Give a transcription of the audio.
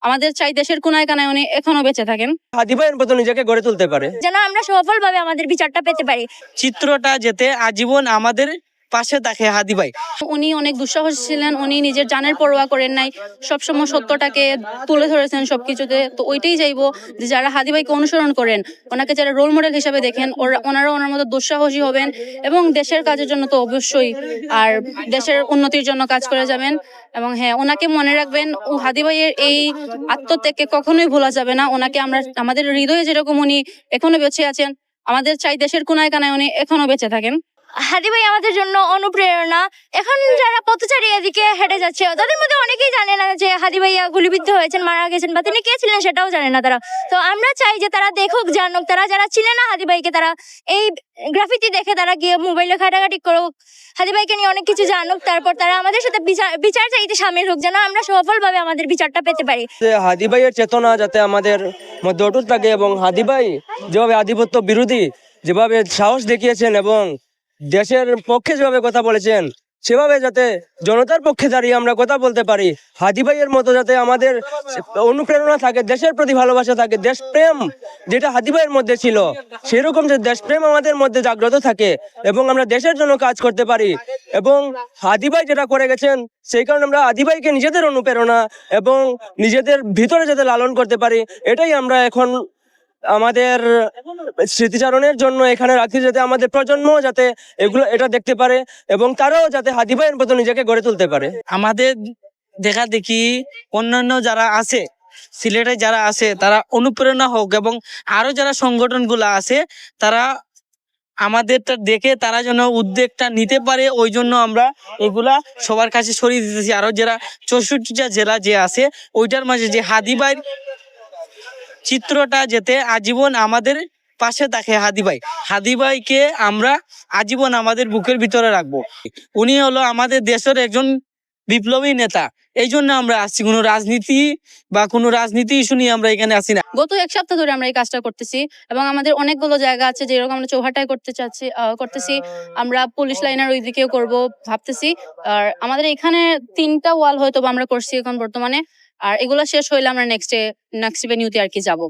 আমাদের চাই দেশের কোনায় কানায় উনি এখনো বেঁচে থাকেন। হাদি ভাইয়ের মতো নিজেকে গড়ে তুলতে পারে, যেন আমরা সফলভাবে আমাদের বিচারটা পেতে পারি। চিত্রটা যেতে আজীবন আমাদের পাশে থাকে হাদি ভাই। উনি অনেক দুঃসাহসী ছিলেন, উনি নিজের জানের পরোয়া করেন নাই, সবসময় সত্যটাকে তুলে ধরেছেন সবকিছুতে। তো ওইটাই চাইবো যে যারা হাদি ভাইকে অনুসরণ করেন, ওনাকে যারা রোল মডেল হিসেবে দেখেন, ওনারা ওনার মতো দুঃসাহসী হবেন এবং দেশের কাজের জন্য তো অবশ্যই আর দেশের উন্নতির জন্য কাজ করে যাবেন। এবং হ্যাঁ, ওনাকে মনে রাখবেন, ও হাদি ভাইয়ের এই আত্মত্যাগকে কখনোই ভোলা যাবে না। ওনাকে আমরা আমাদের হৃদয়ে যেরকম উনি এখনো বেঁচে আছেন, আমাদের চাই দেশের কোনায় কানায় উনি এখনো বেঁচে থাকেন। হাদি ভাই আমাদের জন্য অনুপ্রেরণা। এখন যারা পথচারী এদিকে হেঁটে যাচ্ছে, তাদের মধ্যে অনেকেই জানে না যে হাদি ভাইয়া গুলিবিদ্ধ হয়েছেন, মারা গেছেন, বা তিনি কে ছিলেন সেটাও জানে না তারা। তো আমরা চাই যে তারা দেখুক, জানুক, তারা যারা চিনে না হাদি ভাইকে, তারা এই গ্রাফিতি দেখে তারা গিয়ে মোবাইলে ঘাটাঘাটি করুক, হাদি ভাইকে নিয়ে অনেক কিছু জানুক, তারপর তারা আমাদের সাথে বিচার চাইতে সামিল হোক, যেন আমরা সফলভাবে আমাদের বিচারটা পেতে পারি। যে হাদি ভাইয়ের চেতনা যাতে আমাদের মধ্যে অটুট থাকে, এবং হাদি ভাই যেভাবে আধিপত্য বিরোধী যেভাবে সাহস দেখিয়েছেন এবং দেশের পক্ষে যেভাবে কথা বলেছেন, সেভাবে যাতে জনতার পক্ষে দাঁড়িয়ে আমরা কথা বলতে পারি। হাদি ভাইয়ের মতো যাতে আমাদের অনুপ্রেরণা থাকে, দেশের প্রতি ভালোবাসা থাকে, দেশপ্রেম যেটা হাদি ভাইয়ের মধ্যে ছিল, সেরকম যে দেশপ্রেম আমাদের মধ্যে জাগ্রত থাকে এবং আমরা দেশের জন্য কাজ করতে পারি। এবং হাদি ভাই যেটা করে গেছেন, সেই কারণে আমরা হাদি ভাইকে নিজেদের অনুপ্রেরণা এবং নিজেদের ভিতরে যাতে লালন করতে পারি, এটাই আমরা এখন আমাদের স্মৃতিচারণের জন্য এখানে রাখি, যাতে আমাদের প্রজন্ম যাতে এটা দেখতে পারে এবং তারাও যাতে হাদি ভাইয়ের মতো নিজেকে গড়ে তুলতে পারে। আমাদের দেখা দেখি অন্যান্য যারা আছে, সিলেটে যারা আছে, তারা অনুপ্রেরণা হোক, এবং আরো যারা সংগঠনগুলো আছে তারা আমাদেরটা দেখে তারা যেন উদ্যোগটা নিতে পারে। ওই জন্য আমরা এগুলা সবার কাছে সরিয়ে দিতেছি। আরো যারা 64টা জেলা যে আছে, ওইটার মাঝে যে হাদি ভাইয়ের চিত্রটা যেতে আজীবন আমাদের পাশে থাকে হাদি ভাই। হাদি ভাইকে আমরা আজীবন আমাদের বুকের ভিতরে রাখবো। উনি হলো আমাদের দেশের একজন বিপ্লবী নেতা। এই জন্য আমরা আসছি, কোনো রাজনীতি ইস্যু নিয়ে আমরা এখানে আসি না। গত এক সপ্তাহ ধরে আমরা এই কাজটা করতেছি এবং আমাদের অনেকগুলো জায়গা আছে, যেরকম আমরা চৌহাটায় করতেছি, আমরা পুলিশ লাইনের ওই দিকেও করবো ভাবতেছি। আর আমাদের এখানে 3টা ওয়াল হয়তো আমরা করছি এখন বর্তমানে, আর এগুলো শেষ হইলে আমরা নেক্সট ভেন্যুতে আর কি যাবো।